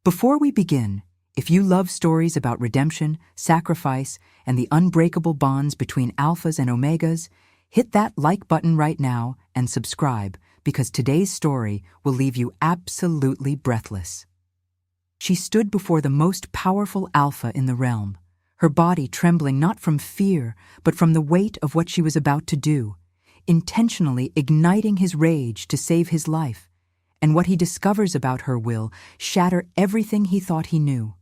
Before we begin, if you love stories about redemption, sacrifice, and the unbreakable bonds between alphas and omegas, hit that like button right now and subscribe, because today's story will leave you absolutely breathless. She stood before the most powerful alpha in the realm, her body trembling not from fear, but from the weight of what she was about to do, intentionally igniting his rage to save his life, and what he discovers about her will shatter everything he thought he knew.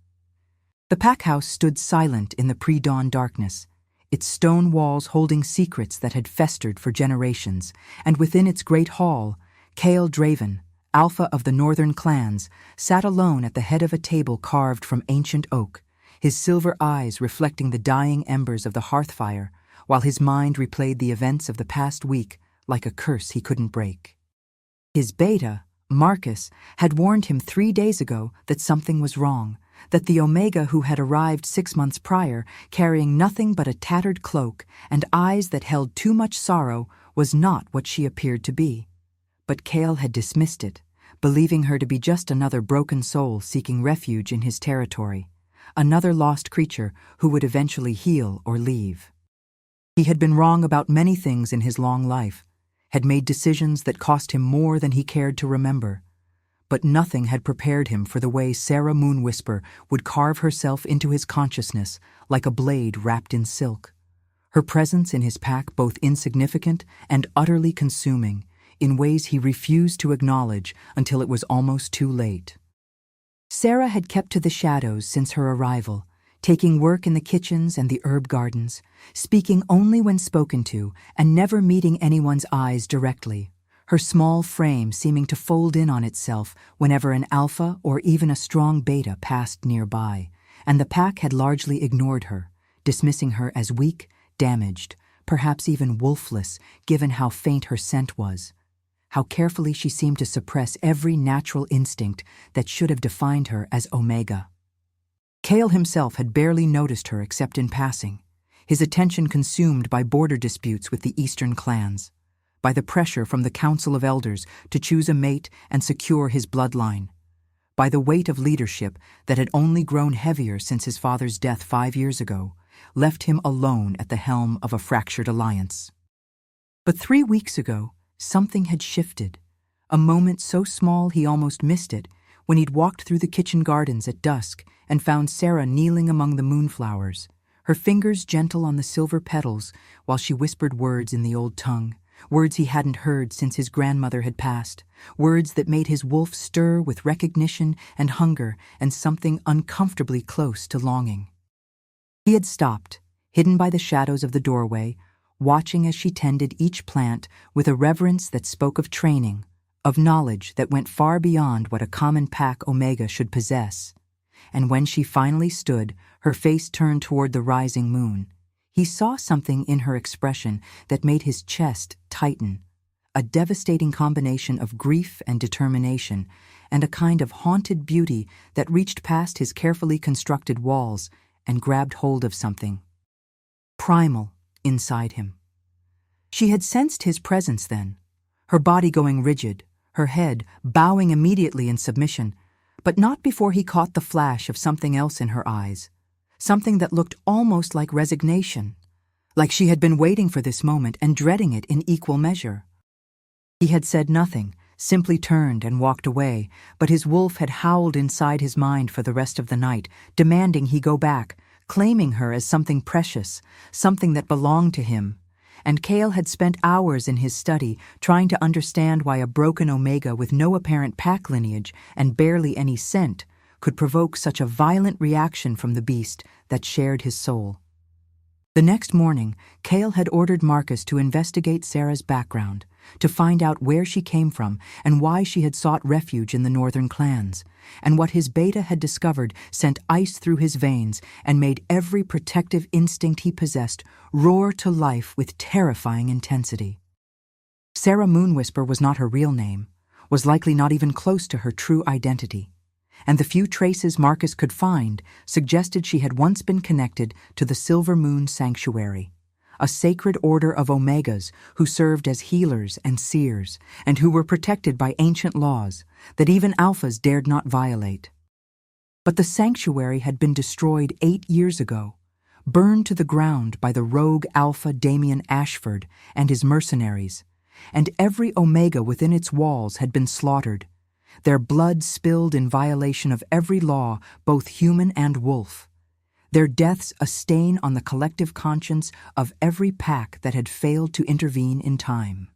The pack house stood silent in the pre-dawn darkness, its stone walls holding secrets that had festered for generations, and within its great hall, Cale Draven, alpha of the northern clans, sat alone at the head of a table carved from ancient oak, his silver eyes reflecting the dying embers of the hearth fire, while his mind replayed the events of the past week like a curse he couldn't break. His beta, Marcus, had warned him 3 days ago that something was wrong, that the Omega who had arrived 6 months prior, carrying nothing but a tattered cloak and eyes that held too much sorrow, was not what she appeared to be. But Cale had dismissed it, believing her to be just another broken soul seeking refuge in his territory, another lost creature who would eventually heal or leave. He had been wrong about many things in his long life, had made decisions that cost him more than he cared to remember, but nothing had prepared him for the way Sarah Moonwhisper would carve herself into his consciousness like a blade wrapped in silk, her presence in his pack both insignificant and utterly consuming, in ways he refused to acknowledge until it was almost too late. Sarah had kept to the shadows since her arrival, taking work in the kitchens and the herb gardens, speaking only when spoken to and never meeting anyone's eyes directly, her small frame seeming to fold in on itself whenever an alpha or even a strong beta passed nearby, and the pack had largely ignored her, dismissing her as weak, damaged, perhaps even wolfless, given how faint her scent was, how carefully she seemed to suppress every natural instinct that should have defined her as Omega. Cale himself had barely noticed her except in passing, his attention consumed by border disputes with the eastern clans, by the pressure from the Council of Elders to choose a mate and secure his bloodline, by the weight of leadership that had only grown heavier since his father's death 5 years ago, left him alone at the helm of a fractured alliance. But 3 weeks ago, something had shifted, a moment so small he almost missed it, when he'd walked through the kitchen gardens at dusk and found Sarah kneeling among the moonflowers, her fingers gentle on the silver petals while she whispered words in the old tongue, words he hadn't heard since his grandmother had passed, words that made his wolf stir with recognition and hunger and something uncomfortably close to longing. He had stopped, hidden by the shadows of the doorway, watching as she tended each plant with a reverence that spoke of training, of knowledge that went far beyond what a common pack Omega should possess. And when she finally stood, her face turned toward the rising moon, he saw something in her expression that made his chest tighten, a devastating combination of grief and determination, and a kind of haunted beauty that reached past his carefully constructed walls and grabbed hold of something primal inside him. She had sensed his presence then, her body going rigid, her head bowing immediately in submission, but not before he caught the flash of something else in her eyes, something that looked almost like resignation, like she had been waiting for this moment and dreading it in equal measure. He had said nothing, simply turned and walked away, but his wolf had howled inside his mind for the rest of the night, demanding he go back, claiming her as something precious, something that belonged to him. And Cale had spent hours in his study trying to understand why a broken Omega with no apparent pack lineage and barely any scent could provoke such a violent reaction from the beast that shared his soul. The next morning, Cale had ordered Marcus to investigate Sarah's background, to find out where she came from and why she had sought refuge in the northern clans, and what his beta had discovered sent ice through his veins and made every protective instinct he possessed roar to life with terrifying intensity. Sarah Moonwhisper was not her real name, was likely not even close to her true identity, and the few traces Marcus could find suggested she had once been connected to the Silver Moon Sanctuary, a sacred order of Omegas who served as healers and seers, and who were protected by ancient laws that even alphas dared not violate. But the sanctuary had been destroyed 8 years ago, burned to the ground by the rogue Alpha Damien Ashford and his mercenaries, and every Omega within its walls had been slaughtered, their blood spilled in violation of every law, both human and wolf, their deaths a stain on the collective conscience of every pack that had failed to intervene in time.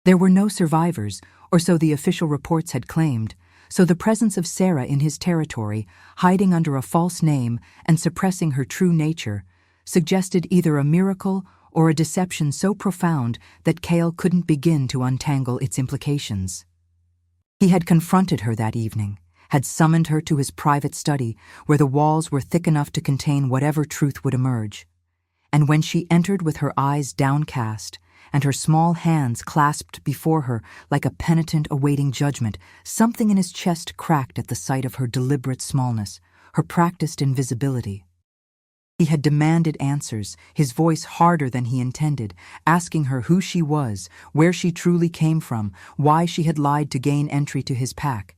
There were no survivors, or so the official reports had claimed, so the presence of Sarah in his territory, hiding under a false name and suppressing her true nature, suggested either a miracle or a deception so profound that Cale couldn't begin to untangle its implications. He had confronted her that evening, had summoned her to his private study where the walls were thick enough to contain whatever truth would emerge. And when she entered with her eyes downcast and her small hands clasped before her like a penitent awaiting judgment, something in his chest cracked at the sight of her deliberate smallness, her practiced invisibility. He had demanded answers, his voice harder than he intended, asking her who she was, where she truly came from, why she had lied to gain entry to his pack.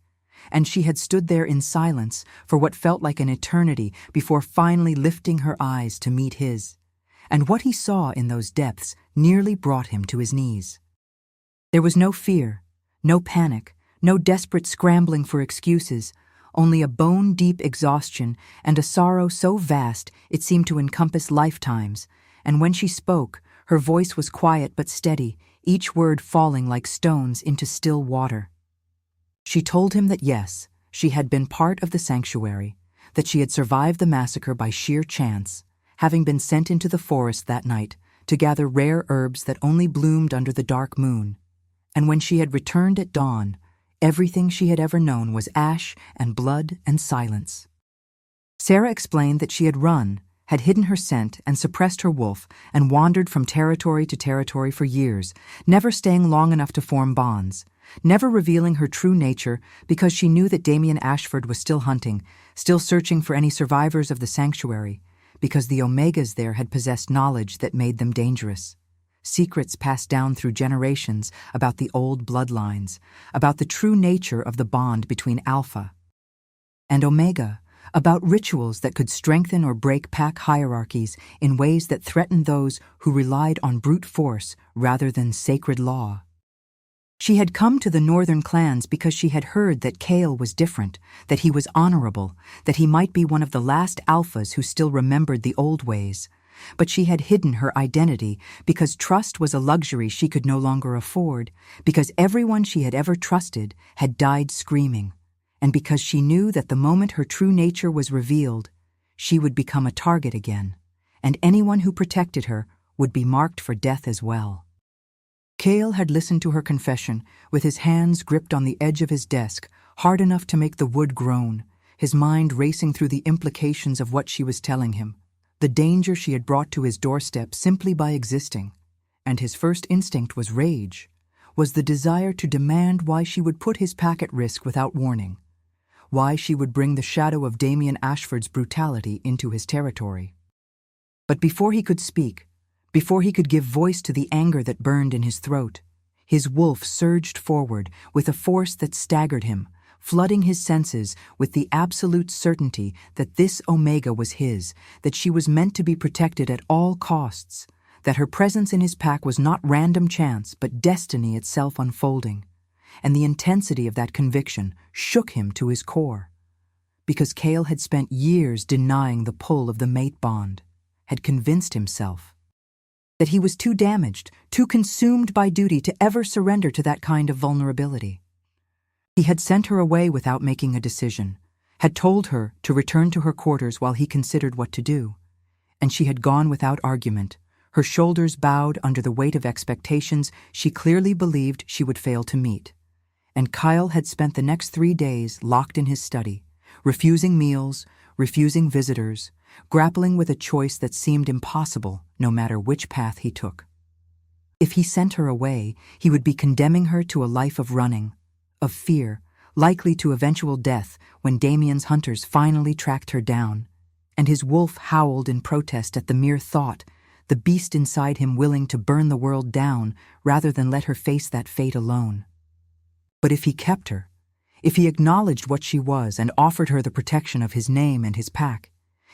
And she had stood there in silence for what felt like an eternity before finally lifting her eyes to meet his. And what he saw in those depths nearly brought him to his knees. There was no fear, no panic, no desperate scrambling for excuses, only a bone-deep exhaustion and a sorrow so vast it seemed to encompass lifetimes, and when she spoke, her voice was quiet but steady, each word falling like stones into still water. She told him that yes, she had been part of the sanctuary, that she had survived the massacre by sheer chance, having been sent into the forest that night to gather rare herbs that only bloomed under the dark moon, and when she had returned at dawn, everything she had ever known was ash and blood and silence. Sarah explained that she had run, had hidden her scent and suppressed her wolf and wandered from territory to territory for years, never staying long enough to form bonds, never revealing her true nature because she knew that Damien Ashford was still hunting, still searching for any survivors of the sanctuary, because the Omegas there had possessed knowledge that made them dangerous. Secrets passed down through generations about the old bloodlines, about the true nature of the bond between Alpha and Omega, about rituals that could strengthen or break pack hierarchies in ways that threatened those who relied on brute force rather than sacred law. She had come to the northern clans because she had heard that Cale was different, that he was honorable, that he might be one of the last alphas who still remembered the old ways. But she had hidden her identity because trust was a luxury she could no longer afford, because everyone she had ever trusted had died screaming, and because she knew that the moment her true nature was revealed, she would become a target again, and anyone who protected her would be marked for death as well. Cale had listened to her confession, with his hands gripped on the edge of his desk, hard enough to make the wood groan, his mind racing through the implications of what she was telling him, the danger she had brought to his doorstep simply by existing. And his first instinct was rage, was the desire to demand why she would put his pack at risk without warning, why she would bring the shadow of Damien Ashford's brutality into his territory. But before he could speak, before he could give voice to the anger that burned in his throat, his wolf surged forward with a force that staggered him, flooding his senses with the absolute certainty that this Omega was his, that she was meant to be protected at all costs, that her presence in his pack was not random chance but destiny itself unfolding. And the intensity of that conviction shook him to his core. Because Cale had spent years denying the pull of the mate bond, had convinced himself that he was too damaged, too consumed by duty to ever surrender to that kind of vulnerability. He had sent her away without making a decision, had told her to return to her quarters while he considered what to do, and she had gone without argument, her shoulders bowed under the weight of expectations she clearly believed she would fail to meet. And Kyle had spent the next 3 days locked in his study, refusing meals, refusing visitors, grappling with a choice that seemed impossible no matter which path he took. If he sent her away, he would be condemning her to a life of running, of fear, likely to eventual death when Damien's hunters finally tracked her down, and his wolf howled in protest at the mere thought, the beast inside him willing to burn the world down rather than let her face that fate alone. But if he kept her, If he acknowledged what she was and offered her the protection of his name and his pack,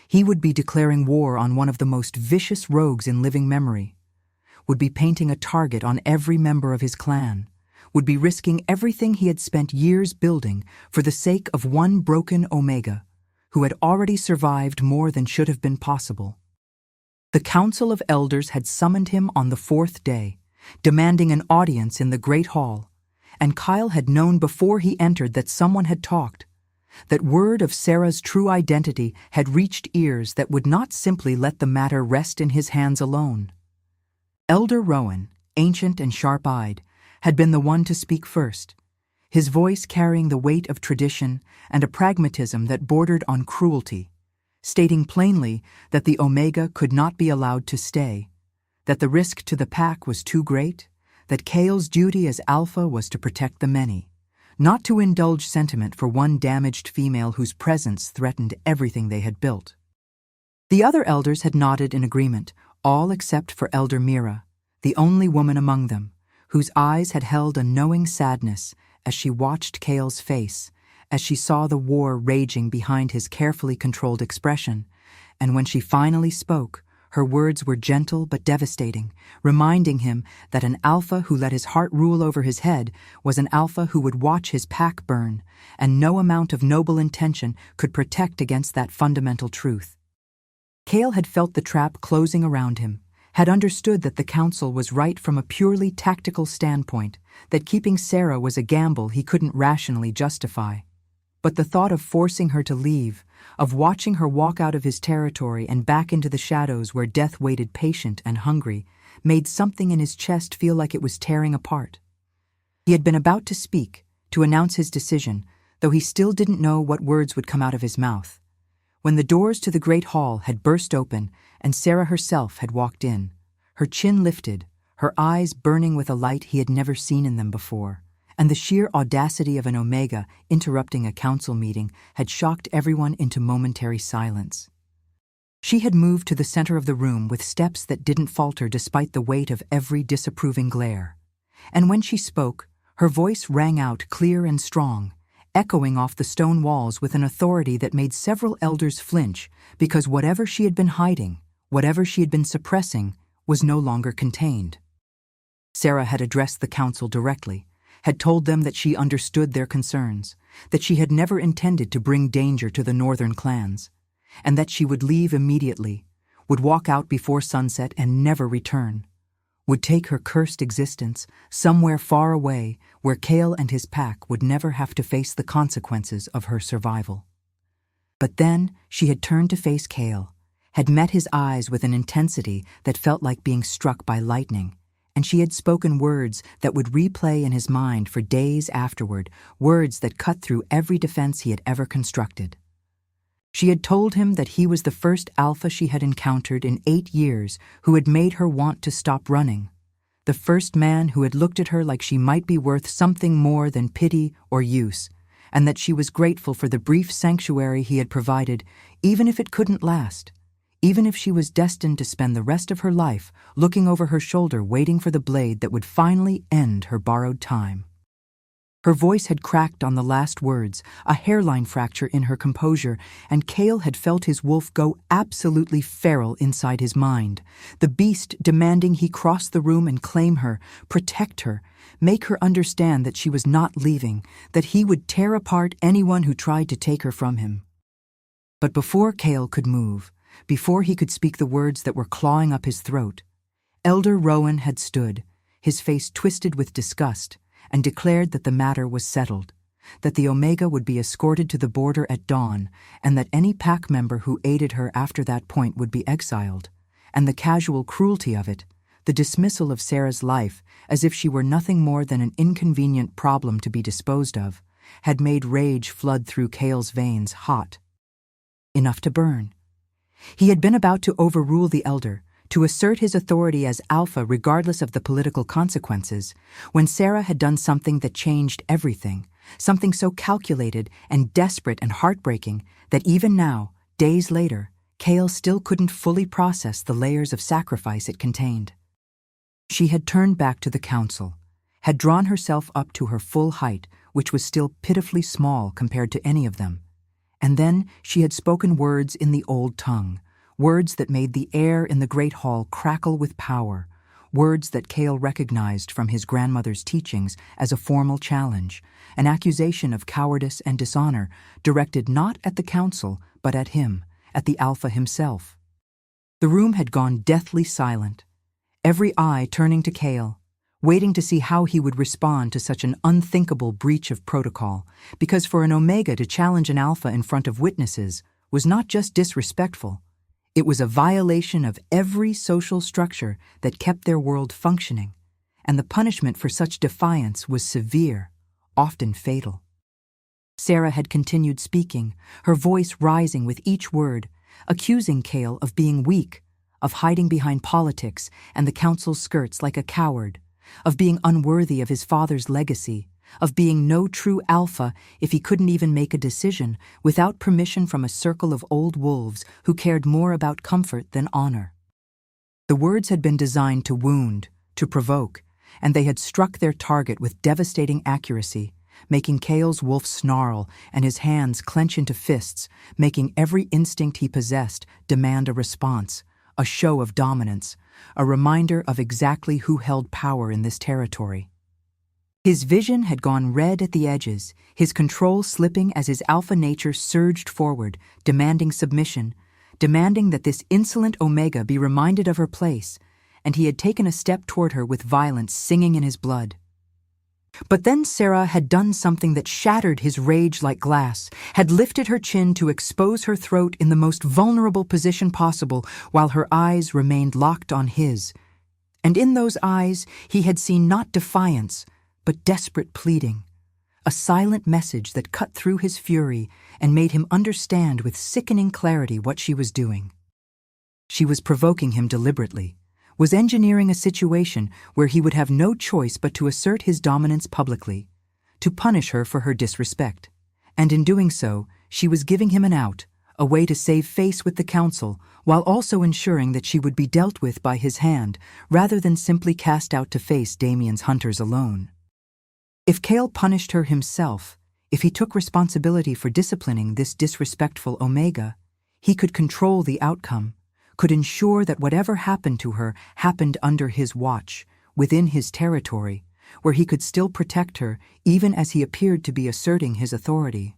he would be declaring war on one of the most vicious rogues in living memory, would be painting a target on every member of his clan, would be risking everything he had spent years building for the sake of one broken Omega, who had already survived more than should have been possible. The Council of Elders had summoned him on the 4th day, demanding an audience in the Great Hall, and Kyle had known before he entered that someone had talked, that word of Sarah's true identity had reached ears that would not simply let the matter rest in his hands alone. Elder Rowan, ancient and sharp-eyed, had been the one to speak first, his voice carrying the weight of tradition and a pragmatism that bordered on cruelty, stating plainly that the Omega could not be allowed to stay, that the risk to the pack was too great, that Kale's duty as Alpha was to protect the many, not to indulge sentiment for one damaged female whose presence threatened everything they had built. The other elders had nodded in agreement, all except for Elder Mira, the only woman among them, whose eyes had held a knowing sadness as she watched Kale's face, as she saw the war raging behind his carefully controlled expression, and when she finally spoke, her words were gentle but devastating, reminding him that an Alpha who let his heart rule over his head was an Alpha who would watch his pack burn, and no amount of noble intention could protect against that fundamental truth. Kale had felt the trap closing around him, had understood that the council was right from a purely tactical standpoint, that keeping Sarah was a gamble he couldn't rationally justify. But the thought of forcing her to leave, of watching her walk out of his territory and back into the shadows where death waited patient and hungry, made something in his chest feel like it was tearing apart. He had been about to speak, to announce his decision, though he still didn't know what words would come out of his mouth, when the doors to the great hall had burst open and Sarah herself had walked in, her chin lifted, her eyes burning with a light he had never seen in them before, and the sheer audacity of an Omega interrupting a council meeting had shocked everyone into momentary silence. She had moved to the center of the room with steps that didn't falter despite the weight of every disapproving glare, and when she spoke, her voice rang out clear and strong, echoing off the stone walls with an authority that made several elders flinch because whatever she had been hiding, whatever she had been suppressing, was no longer contained. Sarah had addressed the council directly, had told them that she understood their concerns, that she had never intended to bring danger to the northern clans, and that she would leave immediately, would walk out before sunset and never return, would take her cursed existence somewhere far away where Kale and his pack would never have to face the consequences of her survival. But then she had turned to face Kale, had met his eyes with an intensity that felt like being struck by lightning, and she had spoken words that would replay in his mind for days afterward, words that cut through every defense he had ever constructed. She had told him that he was the first Alpha she had encountered in 8 years who had made her want to stop running, the first man who had looked at her like she might be worth something more than pity or use, and that she was grateful for the brief sanctuary he had provided, even if it couldn't last, even if she was destined to spend the rest of her life looking over her shoulder waiting for the blade that would finally end her borrowed time. Her voice had cracked on the last words, a hairline fracture in her composure, and Kale had felt his wolf go absolutely feral inside his mind, the beast demanding he cross the room and claim her, protect her, make her understand that she was not leaving, that he would tear apart anyone who tried to take her from him. But before Kale could move, before he could speak the words that were clawing up his throat, Elder Rowan had stood, his face twisted with disgust, and declared that the matter was settled, that the Omega would be escorted to the border at dawn, and that any pack member who aided her after that point would be exiled, and the casual cruelty of it, the dismissal of Sarah's life as if she were nothing more than an inconvenient problem to be disposed of, had made rage flood through Kale's veins hot. Enough to burn. He had been about to overrule the elder, to assert his authority as Alpha regardless of the political consequences, when Sarah had done something that changed everything, something so calculated and desperate and heartbreaking that even now, days later, Kale still couldn't fully process the layers of sacrifice it contained. She had turned back to the council, had drawn herself up to her full height which was still pitifully small compared to any of them. And then she had spoken words in the old tongue, words that made the air in the great hall crackle with power, words that Cale recognized from his grandmother's teachings as a formal challenge, an accusation of cowardice and dishonor directed not at the council but at him, at the Alpha himself. The room had gone deathly silent, every eye turning to Cale, waiting to see how he would respond to such an unthinkable breach of protocol, because for an Omega to challenge an Alpha in front of witnesses was not just disrespectful, it was a violation of every social structure that kept their world functioning, and the punishment for such defiance was severe, often fatal. Sarah had continued speaking, her voice rising with each word, accusing Cale of being weak, of hiding behind politics and the council's skirts like a coward, of being unworthy of his father's legacy, of being no true alpha if he couldn't even make a decision without permission from a circle of old wolves who cared more about comfort than honor. The words had been designed to wound, to provoke, and they had struck their target with devastating accuracy, making Cale's wolf snarl and his hands clench into fists, making every instinct he possessed demand a response, a show of dominance, a reminder of exactly who held power in this territory. His vision had gone red at the edges, his control slipping as his alpha nature surged forward, demanding submission, demanding that this insolent Omega be reminded of her place, and he had taken a step toward her with violence singing in his blood. But then Sarah had done something that shattered his rage like glass, had lifted her chin to expose her throat in the most vulnerable position possible while her eyes remained locked on his. And in those eyes he had seen not defiance, but desperate pleading, a silent message that cut through his fury and made him understand with sickening clarity what she was doing. She was provoking him deliberately, was engineering a situation where he would have no choice but to assert his dominance publicly, to punish her for her disrespect. And in doing so, she was giving him an out, a way to save face with the council, while also ensuring that she would be dealt with by his hand, rather than simply cast out to face Damien's hunters alone. If Cale punished her himself, if he took responsibility for disciplining this disrespectful Omega, he could control the outcome, could ensure that whatever happened to her happened under his watch, within his territory, where he could still protect her even as he appeared to be asserting his authority.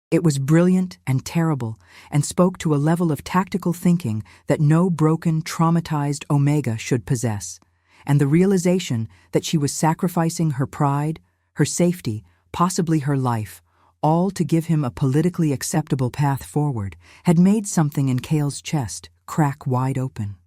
It was brilliant and terrible, and spoke to a level of tactical thinking that no broken, traumatized Omega should possess, and the realization that she was sacrificing her pride, her safety, possibly her life, all to give him a politically acceptable path forward, had made something in Cale's chest crack wide open.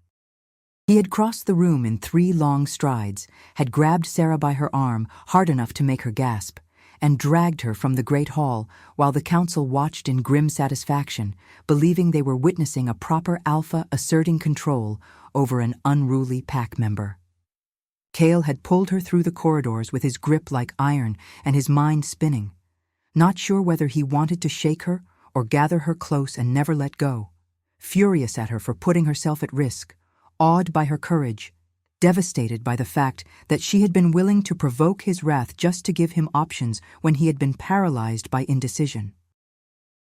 He had crossed the room in 3 long strides, had grabbed Sarah by her arm hard enough to make her gasp, and dragged her from the great hall while the council watched in grim satisfaction, believing they were witnessing a proper alpha asserting control over an unruly pack member. Cale had pulled her through the corridors with his grip like iron and his mind spinning, not sure whether he wanted to shake her or gather her close and never let go, furious at her for putting herself at risk, awed by her courage, devastated by the fact that she had been willing to provoke his wrath just to give him options when he had been paralyzed by indecision.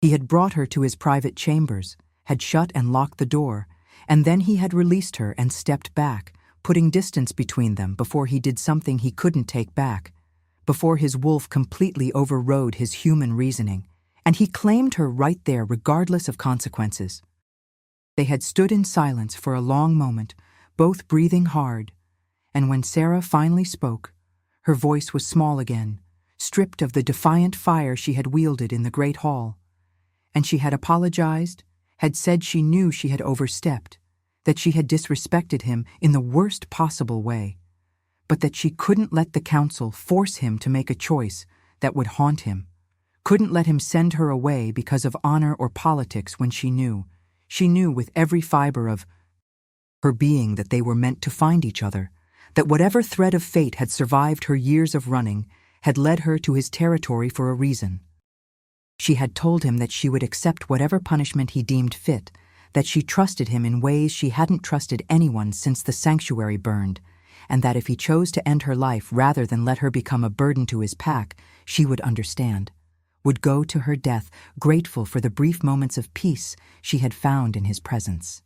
He had brought her to his private chambers, had shut and locked the door, and then he had released her and stepped back, putting distance between them before he did something he couldn't take back, before his wolf completely overrode his human reasoning, and he claimed her right there regardless of consequences. They had stood in silence for a long moment, both breathing hard, and when Sarah finally spoke, her voice was small again, stripped of the defiant fire she had wielded in the great hall, and she had apologized, had said she knew she had overstepped, that she had disrespected him in the worst possible way, but that she couldn't let the council force him to make a choice that would haunt him, couldn't let him send her away because of honor or politics when she knew with every fiber of her being that they were meant to find each other, that whatever thread of fate had survived her years of running had led her to his territory for a reason. She had told him that she would accept whatever punishment he deemed fit, that she trusted him in ways she hadn't trusted anyone since the sanctuary burned, and that if he chose to end her life rather than let her become a burden to his pack, she would understand, would go to her death grateful for the brief moments of peace she had found in his presence.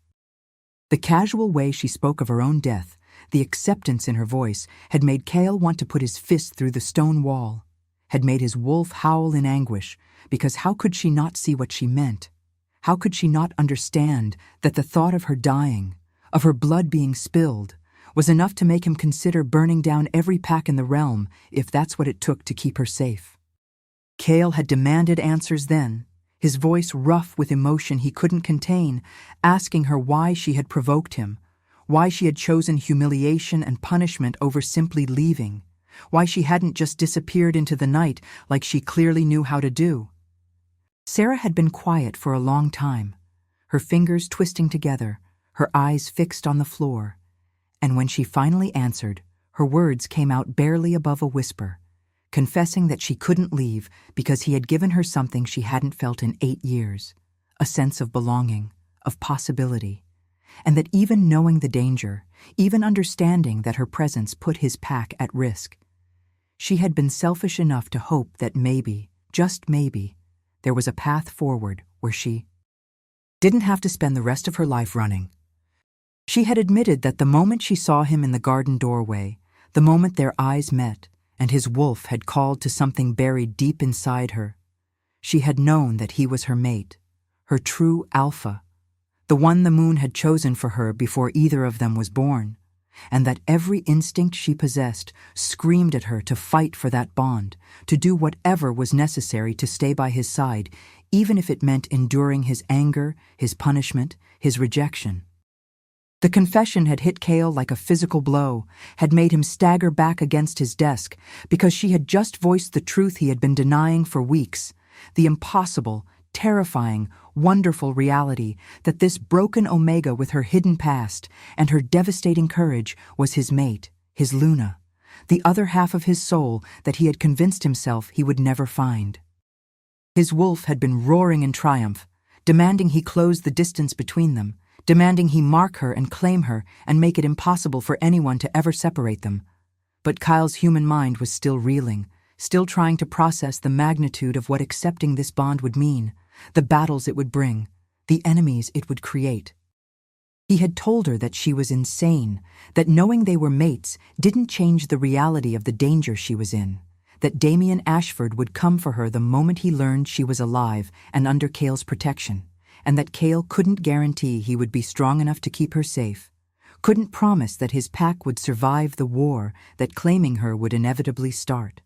The casual way she spoke of her own death, the acceptance in her voice, had made Cale want to put his fist through the stone wall, had made his wolf howl in anguish, because how could she not see what she meant? How could she not understand that the thought of her dying, of her blood being spilled, was enough to make him consider burning down every pack in the realm if that's what it took to keep her safe? Cale had demanded answers then, his voice rough with emotion he couldn't contain, asking her why she had provoked him, why she had chosen humiliation and punishment over simply leaving, why she hadn't just disappeared into the night like she clearly knew how to do. Sarah had been quiet for a long time, her fingers twisting together, her eyes fixed on the floor, and when she finally answered, her words came out barely above a whisper, confessing that she couldn't leave because he had given her something she hadn't felt in 8 years, a sense of belonging, of possibility, and that even knowing the danger, even understanding that her presence put his pack at risk, she had been selfish enough to hope that maybe, just maybe, there was a path forward where she didn't have to spend the rest of her life running. She had admitted that the moment she saw him in the garden doorway, the moment their eyes met, and his wolf had called to something buried deep inside her, she had known that he was her mate, her true alpha, the one the moon had chosen for her before either of them was born, and that every instinct she possessed screamed at her to fight for that bond, to do whatever was necessary to stay by his side, even if it meant enduring his anger, his punishment, his rejection. The confession had hit Cale like a physical blow, had made him stagger back against his desk, because she had just voiced the truth he had been denying for weeks, the impossible, terrifying, wonderful reality that this broken Omega with her hidden past and her devastating courage was his mate, his Luna, the other half of his soul that he had convinced himself he would never find. His wolf had been roaring in triumph, demanding he close the distance between them, demanding he mark her and claim her and make it impossible for anyone to ever separate them. But Kyle's human mind was still reeling, still trying to process the magnitude of what accepting this bond would mean, the battles it would bring, the enemies it would create. He had told her that she was insane, that knowing they were mates didn't change the reality of the danger she was in, that Damien Ashford would come for her the moment he learned she was alive and under Cale's protection, and that Cale couldn't guarantee he would be strong enough to keep her safe, couldn't promise that his pack would survive the war that claiming her would inevitably start.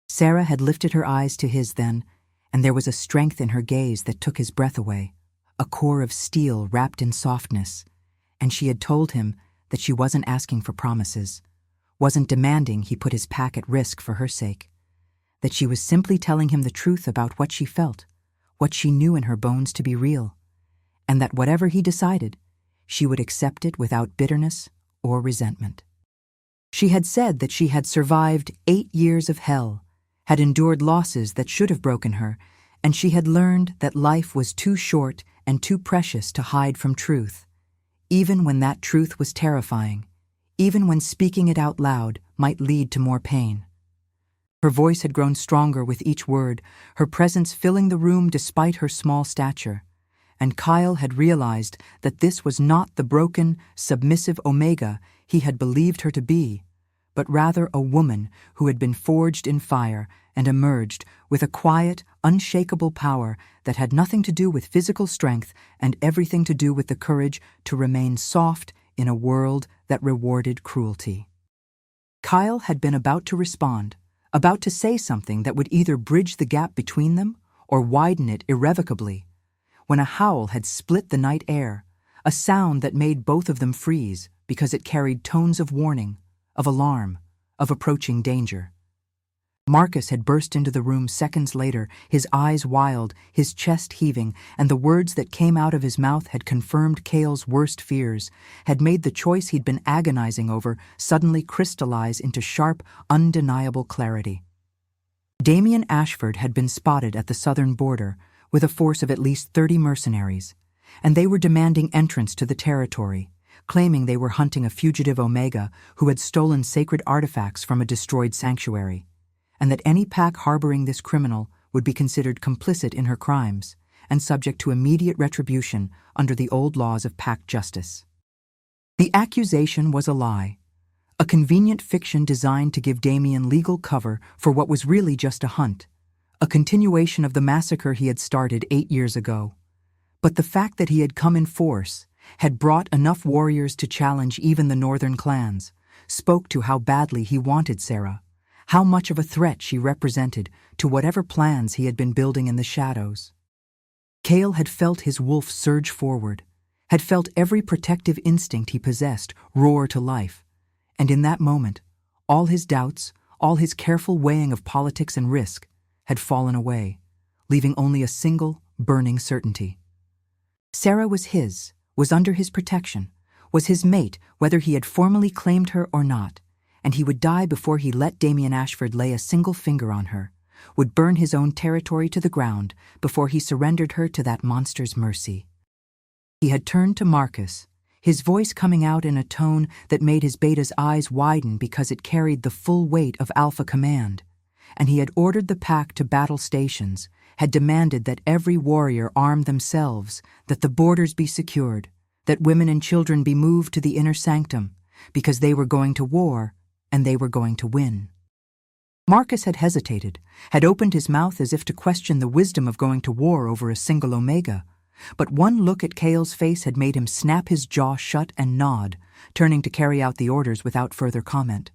Sarah had lifted her eyes to his then, and there was a strength in her gaze that took his breath away, a core of steel wrapped in softness, and she had told him that she wasn't asking for promises, wasn't demanding he put his pack at risk for her sake, that she was simply telling him the truth about what she felt, what she knew in her bones to be real, and that whatever he decided, she would accept it without bitterness or resentment. She had said that she had survived 8 years of hell, had endured losses that should have broken her, and she had learned that life was too short and too precious to hide from truth, even when that truth was terrifying, even when speaking it out loud might lead to more pain. Her voice had grown stronger with each word, her presence filling the room despite her small stature, and Kyle had realized that this was not the broken, submissive Omega he had believed her to be, but rather a woman who had been forged in fire and emerged with a quiet, unshakable power that had nothing to do with physical strength and everything to do with the courage to remain soft in a world that rewarded cruelty. Kyle had been about to respond, about to say something that would either bridge the gap between them or widen it irrevocably, when a howl had split the night air, a sound that made both of them freeze because it carried tones of warning, of alarm, of approaching danger. Marcus had burst into the room seconds later, his eyes wild, his chest heaving, and the words that came out of his mouth had confirmed Cale's worst fears, had made the choice he'd been agonizing over suddenly crystallize into sharp, undeniable clarity. Damien Ashford had been spotted at the southern border with a force of at least 30 mercenaries, and they were demanding entrance to the territory, claiming they were hunting a fugitive Omega who had stolen sacred artifacts from a destroyed sanctuary, and that any pack harboring this criminal would be considered complicit in her crimes and subject to immediate retribution under the old laws of pack justice. The accusation was a lie, a convenient fiction designed to give Damien legal cover for what was really just a hunt, a continuation of the massacre he had started 8 years ago. But the fact that he had come in force, had brought enough warriors to challenge even the northern clans, spoke to how badly he wanted Sarah, how much of a threat she represented to whatever plans he had been building in the shadows. Cale had felt his wolf surge forward, had felt every protective instinct he possessed roar to life, and in that moment, all his doubts, all his careful weighing of politics and risk, had fallen away, leaving only a single, burning certainty. Sarah was his, was under his protection, was his mate whether he had formally claimed her or not, and he would die before he let Damien Ashford lay a single finger on her, would burn his own territory to the ground before he surrendered her to that monster's mercy. He had turned to Marcus, his voice coming out in a tone that made his beta's eyes widen because it carried the full weight of alpha command, and he had ordered the pack to battle stations, had demanded that every warrior arm themselves, that the borders be secured, that women and children be moved to the inner sanctum, because they were going to war, and they were going to win. Marcus had hesitated, had opened his mouth as if to question the wisdom of going to war over a single Omega, but one look at Cale's face had made him snap his jaw shut and nod, turning to carry out the orders without further comment.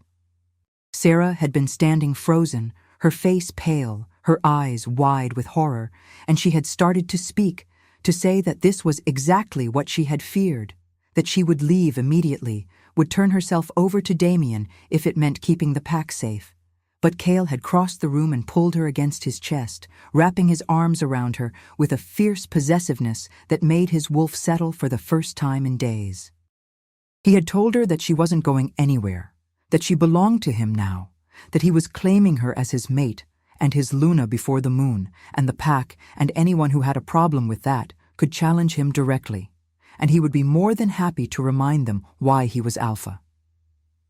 Sarah had been standing frozen, her face pale, her eyes wide with horror, and she had started to speak, to say that this was exactly what she had feared, that she would leave immediately, would turn herself over to Damien if it meant keeping the pack safe. But Cale had crossed the room and pulled her against his chest, wrapping his arms around her with a fierce possessiveness that made his wolf settle for the first time in days. He had told her that she wasn't going anywhere, that she belonged to him now, that he was claiming her as his mate, and his Luna before the moon, and the pack, and anyone who had a problem with that, could challenge him directly, and he would be more than happy to remind them why he was alpha.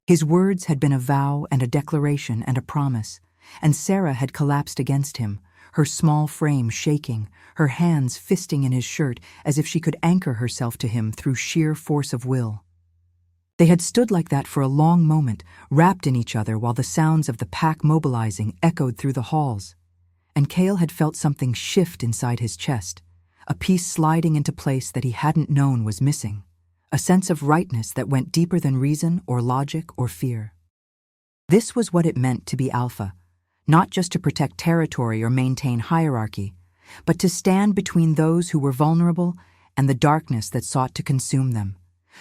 His words had been a vow and a declaration and a promise, and Sarah had collapsed against him, her small frame shaking, her hands fisting in his shirt as if she could anchor herself to him through sheer force of will. They had stood like that for a long moment, wrapped in each other while the sounds of the pack mobilizing echoed through the halls, and Cale had felt something shift inside his chest, a piece sliding into place that he hadn't known was missing, a sense of rightness that went deeper than reason or logic or fear. This was what it meant to be alpha, not just to protect territory or maintain hierarchy, but to stand between those who were vulnerable and the darkness that sought to consume them,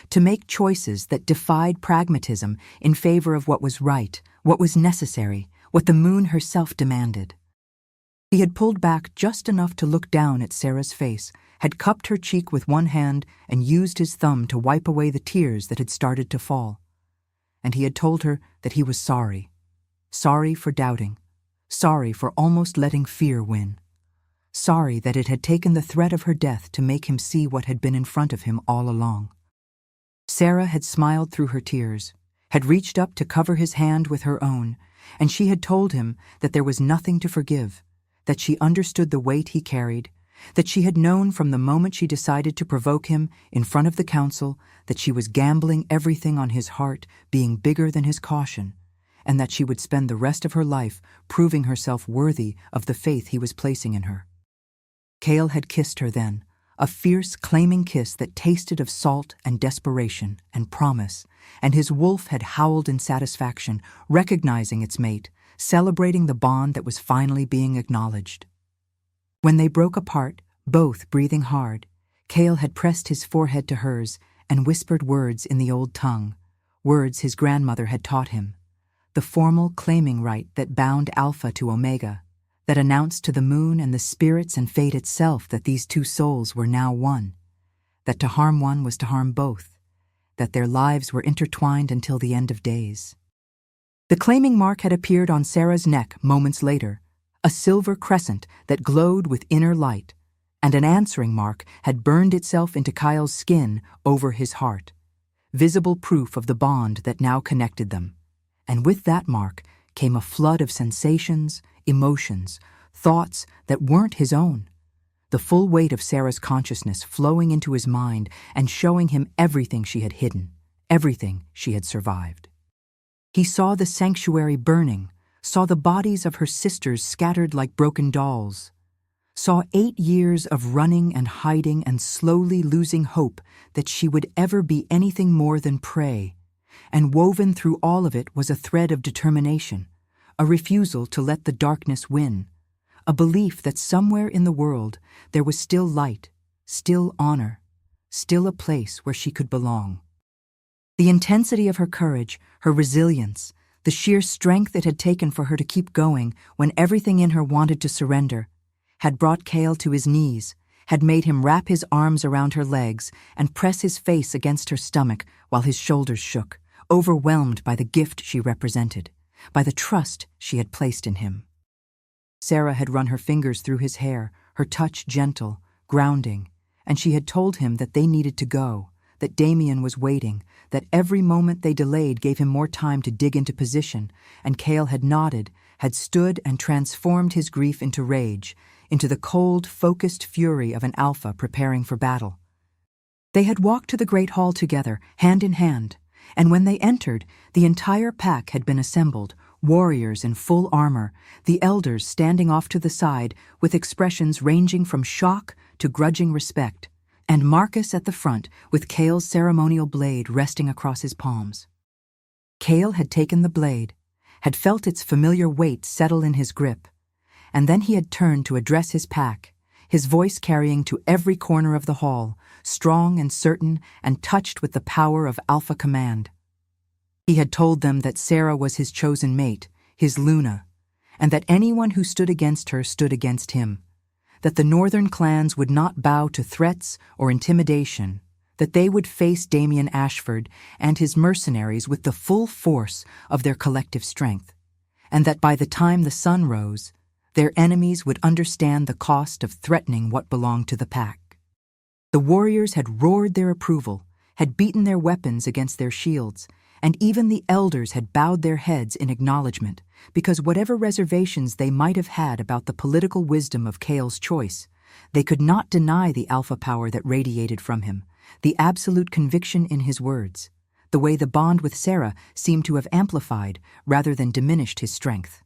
to make choices that defied pragmatism in favor of what was right, what was necessary, what the moon herself demanded. He had pulled back just enough to look down at Sarah's face, had cupped her cheek with one hand and used his thumb to wipe away the tears that had started to fall. And he had told her that he was sorry. Sorry for doubting. Sorry for almost letting fear win. Sorry that it had taken the threat of her death to make him see what had been in front of him all along. Sarah had smiled through her tears, had reached up to cover his hand with her own, and she had told him that there was nothing to forgive, that she understood the weight he carried, that she had known from the moment she decided to provoke him in front of the council that she was gambling everything on his heart being bigger than his caution, and that she would spend the rest of her life proving herself worthy of the faith he was placing in her. Cale had kissed her then, a fierce, claiming kiss that tasted of salt and desperation and promise, and his wolf had howled in satisfaction, recognizing its mate, celebrating the bond that was finally being acknowledged. When they broke apart, both breathing hard, Cale had pressed his forehead to hers and whispered words in the old tongue, words his grandmother had taught him, the formal claiming rite that bound Alpha to Omega, that announced to the moon and the spirits and fate itself that these two souls were now one, that to harm one was to harm both, that their lives were intertwined until the end of days. The claiming mark had appeared on Sarah's neck moments later, a silver crescent that glowed with inner light, and an answering mark had burned itself into Kyle's skin over his heart, visible proof of the bond that now connected them. And with that mark came a flood of sensations, emotions, thoughts that weren't his own. The full weight of Sarah's consciousness flowing into his mind and showing him everything she had hidden, everything she had survived. He saw the sanctuary burning, saw the bodies of her sisters scattered like broken dolls, saw 8 years of running and hiding and slowly losing hope that she would ever be anything more than prey, and woven through all of it was a thread of determination, a refusal to let the darkness win, a belief that somewhere in the world there was still light, still honor, still a place where she could belong. The intensity of her courage, her resilience, the sheer strength it had taken for her to keep going when everything in her wanted to surrender, had brought Cale to his knees, had made him wrap his arms around her legs and press his face against her stomach while his shoulders shook, overwhelmed by the gift she represented, by the trust she had placed in him. Sarah had run her fingers through his hair, her touch gentle, grounding, and she had told him that they needed to go, that Damien was waiting, that every moment they delayed gave him more time to dig into position, and Cale had nodded, had stood and transformed his grief into rage, into the cold, focused fury of an alpha preparing for battle. They had walked to the great hall together, hand in hand, and when they entered, the entire pack had been assembled, warriors in full armor, the elders standing off to the side with expressions ranging from shock to grudging respect, and Marcus at the front with Cale's ceremonial blade resting across his palms. Cale had taken the blade, had felt its familiar weight settle in his grip, and then he had turned to address his pack, his voice carrying to every corner of the hall, strong and certain and touched with the power of alpha command. He had told them that Sarah was his chosen mate, his Luna, and that anyone who stood against her stood against him, that the northern clans would not bow to threats or intimidation, that they would face Damien Ashford and his mercenaries with the full force of their collective strength, and that by the time the sun rose, their enemies would understand the cost of threatening what belonged to the pack. The warriors had roared their approval, had beaten their weapons against their shields, and even the elders had bowed their heads in acknowledgement, because whatever reservations they might have had about the political wisdom of Cale's choice, they could not deny the alpha power that radiated from him, the absolute conviction in his words, the way the bond with Sarah seemed to have amplified rather than diminished his strength.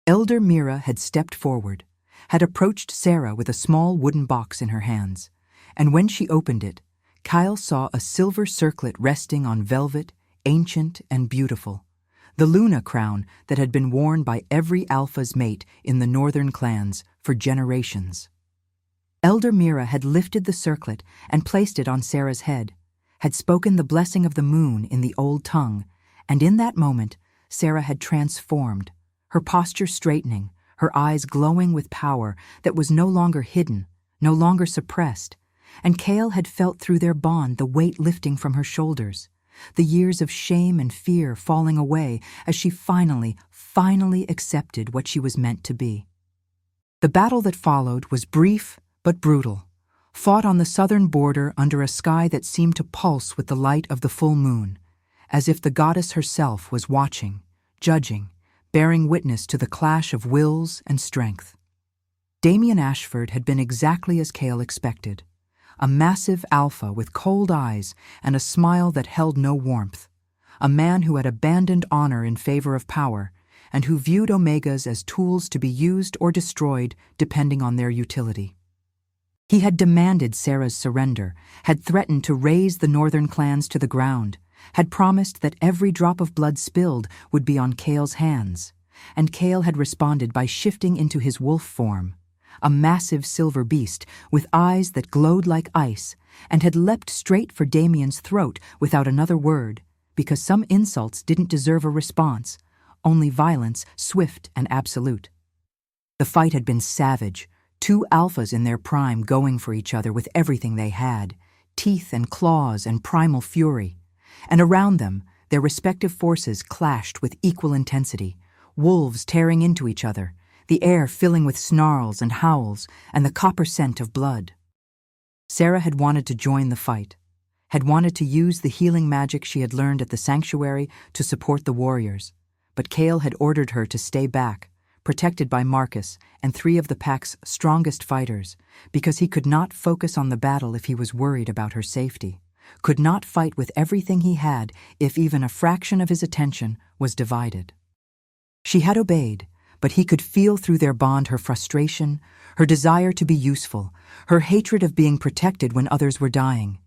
Elder Mira had stepped forward, had approached Sarah with a small wooden box in her hands, and when she opened it, Kyle saw a silver circlet resting on velvet, ancient and beautiful, the Luna crown that had been worn by every alpha's mate in the northern clans for generations. Elder Mira had lifted the circlet and placed it on Sarah's head, had spoken the blessing of the moon in the old tongue, and in that moment, Sarah had transformed, her posture straightening, her eyes glowing with power that was no longer hidden, no longer suppressed, and Cale had felt through their bond the weight lifting from her shoulders, the years of shame and fear falling away as she finally accepted what she was meant to be. The battle that followed was brief but brutal, fought on the southern border under a sky that seemed to pulse with the light of the full moon, as if the goddess herself was watching, judging, bearing witness to the clash of wills and strength. Damien Ashford had been exactly as Cale expected, a massive alpha with cold eyes and a smile that held no warmth, a man who had abandoned honor in favor of power and who viewed Omegas as tools to be used or destroyed depending on their utility. He had demanded Sarah's surrender, had threatened to raze the northern clans to the ground, had promised that every drop of blood spilled would be on Cale's hands, and Cale had responded by shifting into his wolf form, a massive silver beast with eyes that glowed like ice, and had leapt straight for Damien's throat without another word, because some insults didn't deserve a response, only violence swift and absolute. The fight had been savage, two alphas in their prime going for each other with everything they had, teeth and claws and primal fury, and around them their respective forces clashed with equal intensity, wolves tearing into each other, the air filling with snarls and howls and the copper scent of blood. Sarah had wanted to join the fight, had wanted to use the healing magic she had learned at the sanctuary to support the warriors, but Kale had ordered her to stay back, protected by Marcus and 3 of the pack's strongest fighters, because he could not focus on the battle if he was worried about her safety, could not fight with everything he had if even a fraction of his attention was divided. She had obeyed, but he could feel through their bond her frustration, her desire to be useful, her hatred of being protected when others were dying.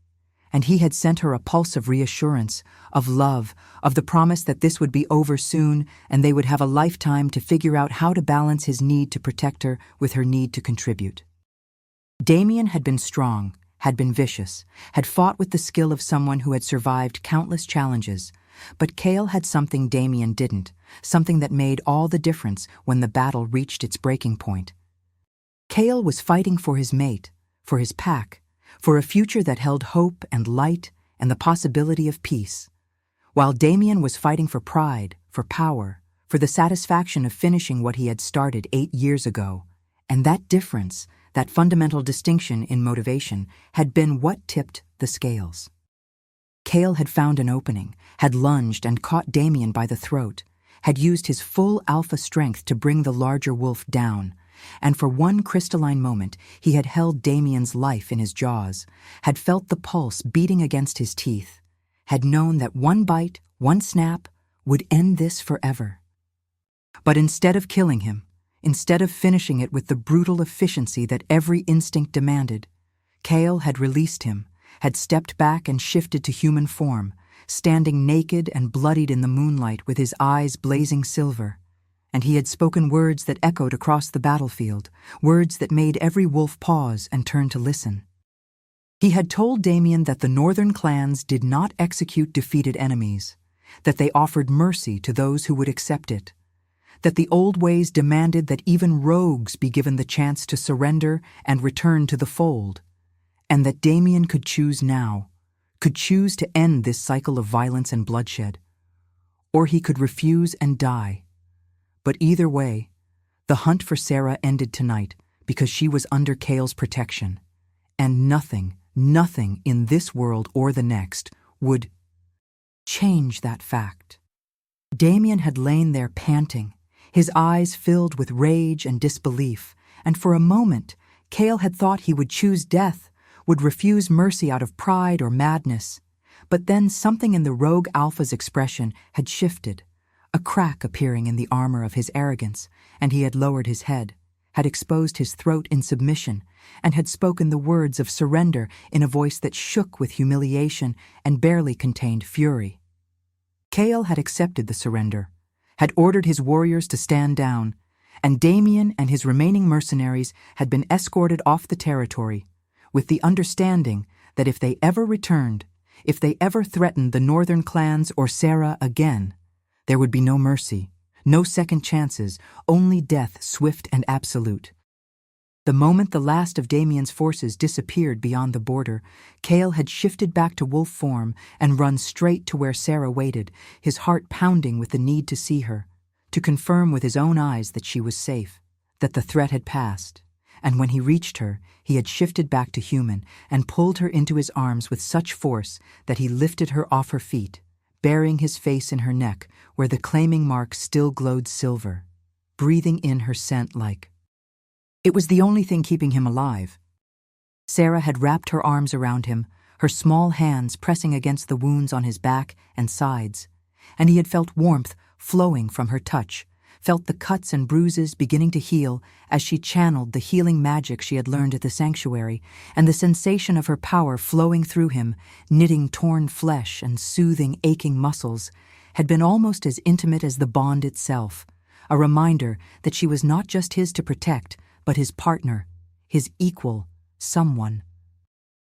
And he had sent her a pulse of reassurance, of love, of the promise that this would be over soon and they would have a lifetime to figure out how to balance his need to protect her with her need to contribute. Damien had been strong, had been vicious, had fought with the skill of someone who had survived countless challenges, but Kale had something Damien didn't, something that made all the difference when the battle reached its breaking point. Kale was fighting for his mate, for his pack, for a future that held hope and light and the possibility of peace, while Damien was fighting for pride, for power, for the satisfaction of finishing what he had started 8 years ago. And that difference, that fundamental distinction in motivation, had been what tipped the scales. Kale had found an opening, had lunged and caught Damien by the throat, had used his full alpha strength to bring the larger wolf down, and for one crystalline moment he had held Damien's life in his jaws, had felt the pulse beating against his teeth, had known that one bite, one snap, would end this forever. But instead of killing him, instead of finishing it with the brutal efficiency that every instinct demanded, Kale had released him, had stepped back and shifted to human form, standing naked and bloodied in the moonlight with his eyes blazing silver. And he had spoken words that echoed across the battlefield, words that made every wolf pause and turn to listen. He had told Damien that the northern clans did not execute defeated enemies, that they offered mercy to those who would accept it, that the old ways demanded that even rogues be given the chance to surrender and return to the fold, and that Damien could choose now, could choose to end this cycle of violence and bloodshed, or he could refuse and die. But either way, the hunt for Sarah ended tonight because she was under Kale's protection, and nothing in this world or the next would change that fact. Damien had lain there panting, his eyes filled with rage and disbelief, and for a moment Kale had thought he would choose death, would refuse mercy out of pride or madness. But then something in the rogue alpha's expression had shifted, a crack appearing in the armor of his arrogance, and he had lowered his head, had exposed his throat in submission, and had spoken the words of surrender in a voice that shook with humiliation and barely contained fury. Kale had accepted the surrender, had ordered his warriors to stand down, and Damien and his remaining mercenaries had been escorted off the territory, with the understanding that if they ever returned, if they ever threatened the northern clans or Sarah again, there would be no mercy, no second chances, only death swift and absolute. The moment the last of Damien's forces disappeared beyond the border, Kale had shifted back to wolf form and run straight to where Sarah waited, his heart pounding with the need to see her, to confirm with his own eyes that she was safe, that the threat had passed. And when he reached her, he had shifted back to human and pulled her into his arms with such force that he lifted her off her feet, burying his face in her neck where the claiming mark still glowed silver, breathing in her scent like. It was the only thing keeping him alive. Sarah had wrapped her arms around him, her small hands pressing against the wounds on his back and sides, and he had felt warmth flowing from her touch, felt the cuts and bruises beginning to heal as she channeled the healing magic she had learned at the sanctuary, and the sensation of her power flowing through him, knitting torn flesh and soothing aching muscles, had been almost as intimate as the bond itself, a reminder that she was not just his to protect, but his partner, his equal, someone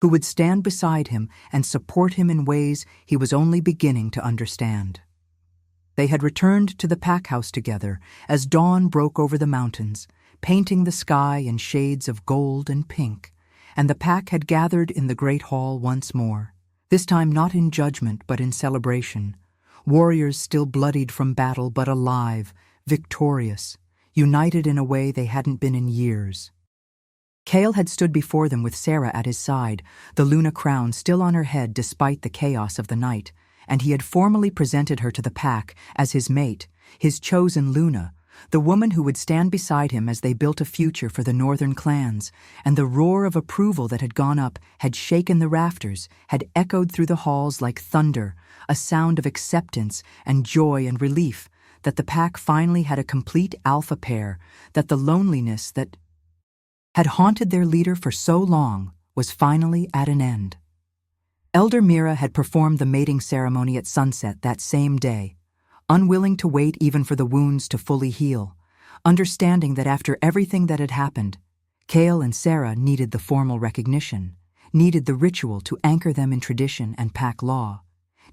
who would stand beside him and support him in ways he was only beginning to understand. They had returned to the pack house together as dawn broke over the mountains, painting the sky in shades of gold and pink, and the pack had gathered in the great hall once more, this time not in judgment but in celebration, warriors still bloodied from battle but alive, victorious, united in a way they hadn't been in years. Kale had stood before them with Sarah at his side, the Luna crown still on her head despite the chaos of the night, and he had formally presented her to the pack as his mate, his chosen Luna, the woman who would stand beside him as they built a future for the northern clans, and the roar of approval that had gone up had shaken the rafters, had echoed through the halls like thunder, a sound of acceptance and joy and relief, that the pack finally had a complete alpha pair, that the loneliness that had haunted their leader for so long was finally at an end. Elder Mira had performed the mating ceremony at sunset that same day, unwilling to wait even for the wounds to fully heal, understanding that after everything that had happened, Kale and Sarah needed the formal recognition, needed the ritual to anchor them in tradition and pack law,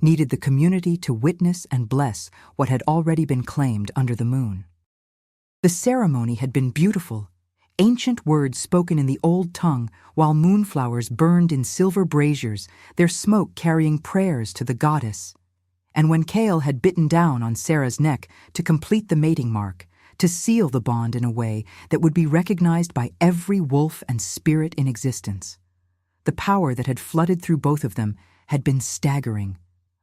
needed the community to witness and bless what had already been claimed under the moon. The ceremony had been beautiful, ancient words spoken in the old tongue while moonflowers burned in silver braziers, their smoke carrying prayers to the goddess. And when Kale had bitten down on Sarah's neck to complete the mating mark, to seal the bond in a way that would be recognized by every wolf and spirit in existence, the power that had flooded through both of them had been staggering,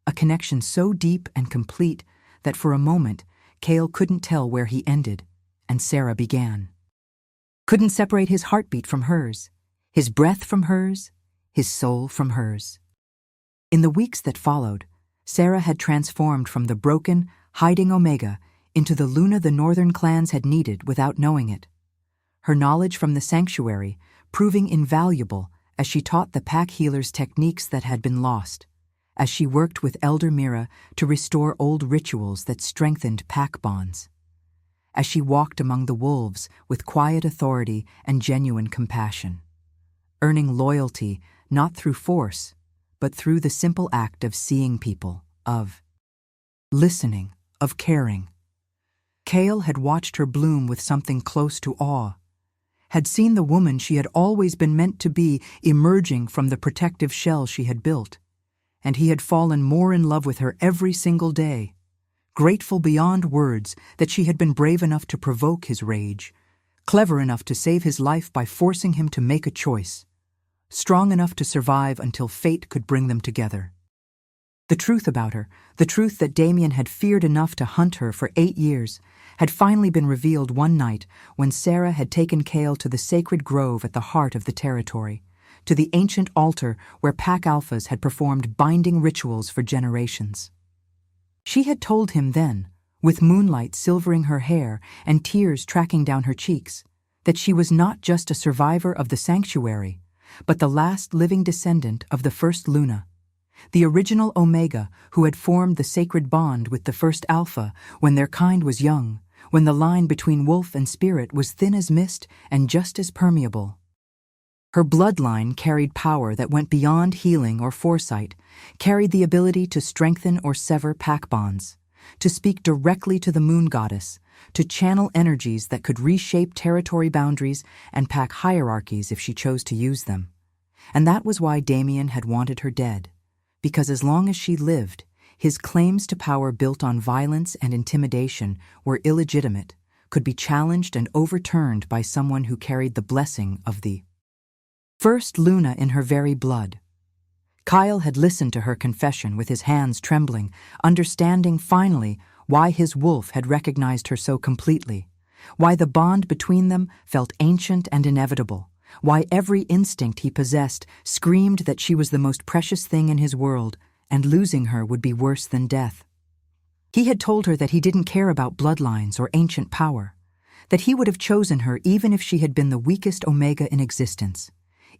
a connection so deep and complete that for a moment Kale couldn't tell where he ended and Sarah began. Couldn't separate his heartbeat from hers, his breath from hers, his soul from hers. In the weeks that followed, Sarah had transformed from the broken, hiding Omega into the Luna the northern clans had needed without knowing it. Her knowledge from the sanctuary proving invaluable as she taught the pack healers techniques that had been lost, as she worked with Elder Mira to restore old rituals that strengthened pack bonds, as she walked among the wolves with quiet authority and genuine compassion, earning loyalty not through force, but through the simple act of seeing people, of listening, of caring. Kale had watched her bloom with something close to awe, had seen the woman she had always been meant to be emerging from the protective shell she had built, and he had fallen more in love with her every single day, grateful beyond words that she had been brave enough to provoke his rage, clever enough to save his life by forcing him to make a choice, strong enough to survive until fate could bring them together. The truth about her, the truth that Damien had feared enough to hunt her for 8 years, had finally been revealed one night when Sarah had taken Kale to the sacred grove at the heart of the territory, to the ancient altar where pack alphas had performed binding rituals for generations. She had told him then, with moonlight silvering her hair and tears tracking down her cheeks, that she was not just a survivor of the sanctuary, but the last living descendant of the first Luna, the original Omega who had formed the sacred bond with the first Alpha when their kind was young, when the line between wolf and spirit was thin as mist and just as permeable. Her bloodline carried power that went beyond healing or foresight, carried the ability to strengthen or sever pack bonds, to speak directly to the moon goddess, to channel energies that could reshape territory boundaries and pack hierarchies if she chose to use them. And that was why Damien had wanted her dead, because as long as she lived, his claims to power built on violence and intimidation were illegitimate, could be challenged and overturned by someone who carried the blessing of the first Luna in her very blood. Kyle had listened to her confession with his hands trembling, understanding finally why his wolf had recognized her so completely, why the bond between them felt ancient and inevitable, why every instinct he possessed screamed that she was the most precious thing in his world, and losing her would be worse than death. He had told her that he didn't care about bloodlines or ancient power, that he would have chosen her even if she had been the weakest Omega in existence,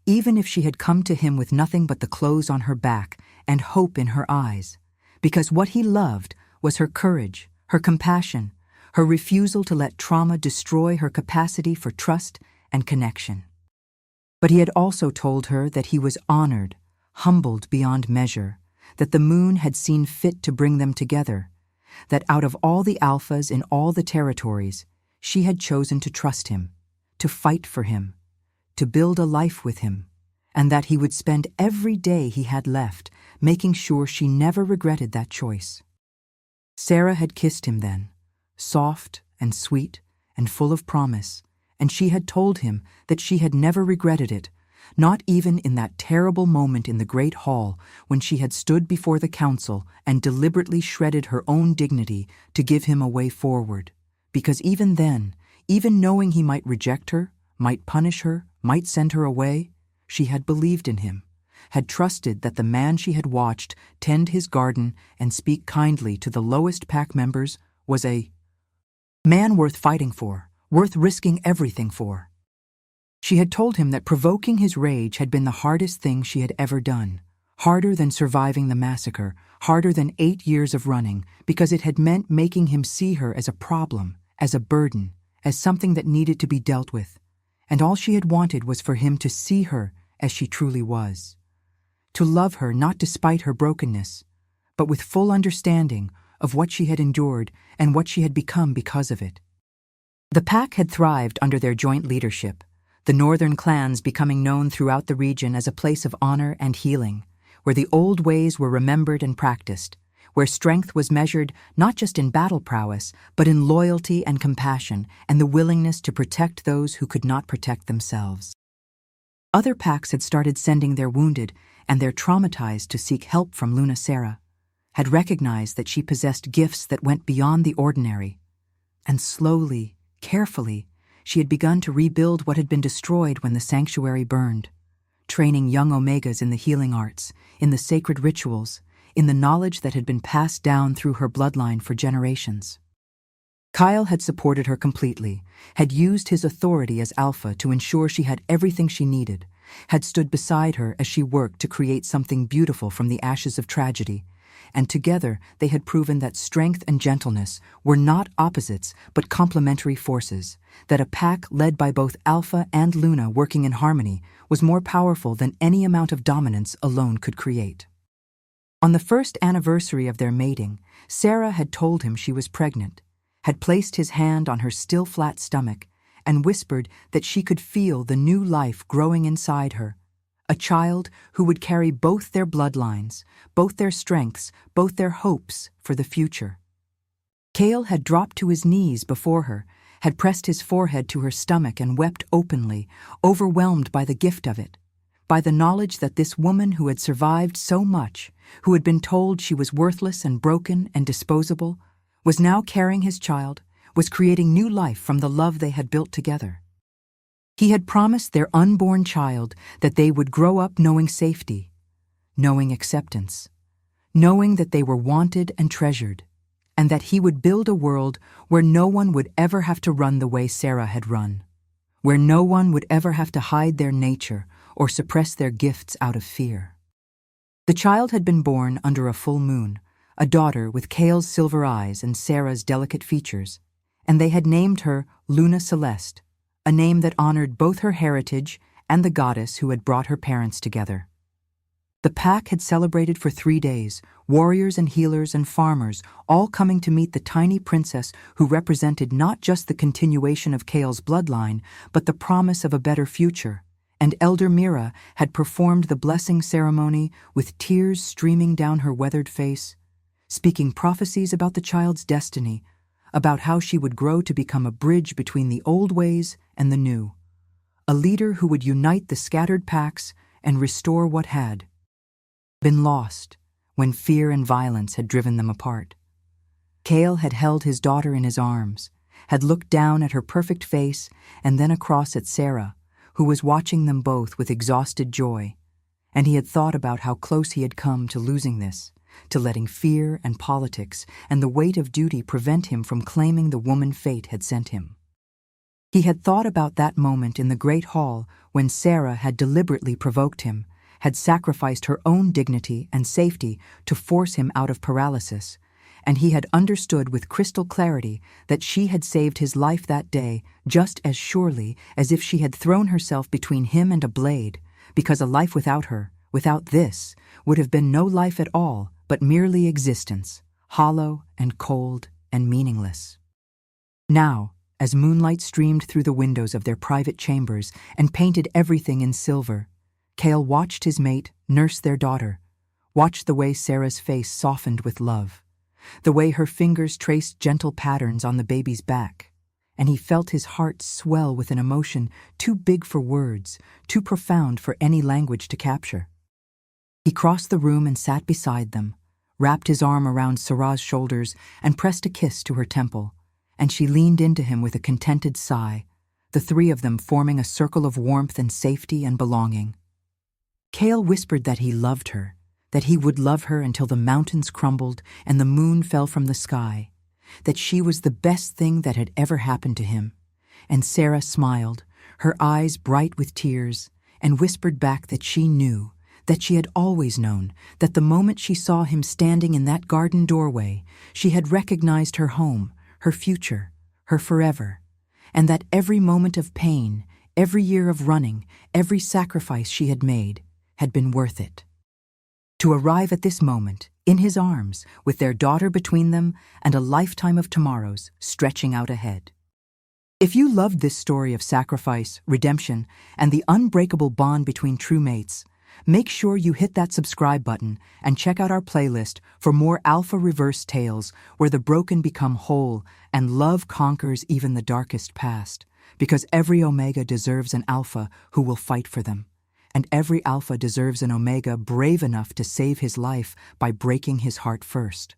even if she had come to him with nothing but the clothes on her back and hope in her eyes, because what he loved was her courage, her compassion, her refusal to let trauma destroy her capacity for trust and connection. But he had also told her that he was honored, humbled beyond measure, that the moon had seen fit to bring them together, that out of all the alphas in all the territories, she had chosen to trust him, to fight for him, to build a life with him, and that he would spend every day he had left making sure she never regretted that choice. Sarah had kissed him then, soft and sweet and full of promise, and she had told him that she had never regretted it, not even in that terrible moment in the great hall when she had stood before the council and deliberately shredded her own dignity to give him a way forward. Because even then, even knowing he might reject her, might punish her, might send her away, she had believed in him, had trusted that the man she had watched tend his garden and speak kindly to the lowest pack members was a man worth fighting for, worth risking everything for. She had told him that provoking his rage had been the hardest thing she had ever done, harder than surviving the massacre, harder than 8 years of running, because it had meant making him see her as a problem, as a burden, as something that needed to be dealt with. And all she had wanted was for him to see her as she truly was. To love her not despite her brokenness, but with full understanding of what she had endured and what she had become because of it. The pack had thrived under their joint leadership, the northern clans becoming known throughout the region as a place of honor and healing, where the old ways were remembered and practiced, where strength was measured not just in battle prowess, but in loyalty and compassion and the willingness to protect those who could not protect themselves. Other packs had started sending their wounded and their traumatized to seek help from Luna Sarah, had recognized that she possessed gifts that went beyond the ordinary, and slowly, carefully, she had begun to rebuild what had been destroyed when the sanctuary burned, training young Omegas in the healing arts, in the sacred rituals, in the knowledge that had been passed down through her bloodline for generations. Kyle had supported her completely, had used his authority as alpha to ensure she had everything she needed, had stood beside her as she worked to create something beautiful from the ashes of tragedy, and together they had proven that strength and gentleness were not opposites but complementary forces, that a pack led by both Alpha and Luna working in harmony was more powerful than any amount of dominance alone could create. On the first anniversary of their mating, Sarah had told him she was pregnant, had placed his hand on her still flat stomach, and whispered that she could feel the new life growing inside her, a child who would carry both their bloodlines, both their strengths, both their hopes for the future. Kale had dropped to his knees before her, had pressed his forehead to her stomach and wept openly, overwhelmed by the gift of it, by the knowledge that this woman who had survived so much, who had been told she was worthless and broken and disposable, was now carrying his child, was creating new life from the love they had built together. He had promised their unborn child that they would grow up knowing safety, knowing acceptance, knowing that they were wanted and treasured, and that he would build a world where no one would ever have to run the way Sarah had run, where no one would ever have to hide their nature or suppress their gifts out of fear. The child had been born under a full moon, a daughter with Kale's silver eyes and Sarah's delicate features, and they had named her Luna Celeste, a name that honored both her heritage and the goddess who had brought her parents together. The pack had celebrated for 3 days, warriors and healers and farmers all coming to meet the tiny princess who represented not just the continuation of Kale's bloodline, but the promise of a better future, and Elder Mira had performed the blessing ceremony with tears streaming down her weathered face, speaking prophecies about the child's destiny, about how she would grow to become a bridge between the old ways and the new, a leader who would unite the scattered packs and restore what had been lost when fear and violence had driven them apart. Kale had held his daughter in his arms, had looked down at her perfect face and then across at Sarah, who was watching them both with exhausted joy, and he had thought about how close he had come to losing this, to letting fear and politics and the weight of duty prevent him from claiming the woman fate had sent him. He had thought about that moment in the great hall when Sarah had deliberately provoked him, had sacrificed her own dignity and safety to force him out of paralysis, and he had understood with crystal clarity that she had saved his life that day just as surely as if she had thrown herself between him and a blade, because a life without her, without this, would have been no life at all, but merely existence, hollow and cold and meaningless. Now, as moonlight streamed through the windows of their private chambers and painted everything in silver, Kale watched his mate nurse their daughter, watched the way Sarah's face softened with love, the way her fingers traced gentle patterns on the baby's back, and he felt his heart swell with an emotion too big for words, too profound for any language to capture. He crossed the room and sat beside them, wrapped his arm around Sarah's shoulders and pressed a kiss to her temple, and she leaned into him with a contented sigh, the three of them forming a circle of warmth and safety and belonging. Cale whispered that he loved her, that he would love her until the mountains crumbled and the moon fell from the sky, that she was the best thing that had ever happened to him, and Sarah smiled, her eyes bright with tears, and whispered back that she knew, that she had always known, that the moment she saw him standing in that garden doorway, she had recognized her home, her future, her forever, and that every moment of pain, every year of running, every sacrifice she had made, had been worth it. To arrive at this moment, in his arms, with their daughter between them and a lifetime of tomorrows stretching out ahead. If you loved this story of sacrifice, redemption, and the unbreakable bond between true mates, make sure you hit that subscribe button and check out our playlist for more Alpha Reverse tales where the broken become whole and love conquers even the darkest past, because every Omega deserves an Alpha who will fight for them. And every Alpha deserves an Omega brave enough to save his life by breaking his heart first.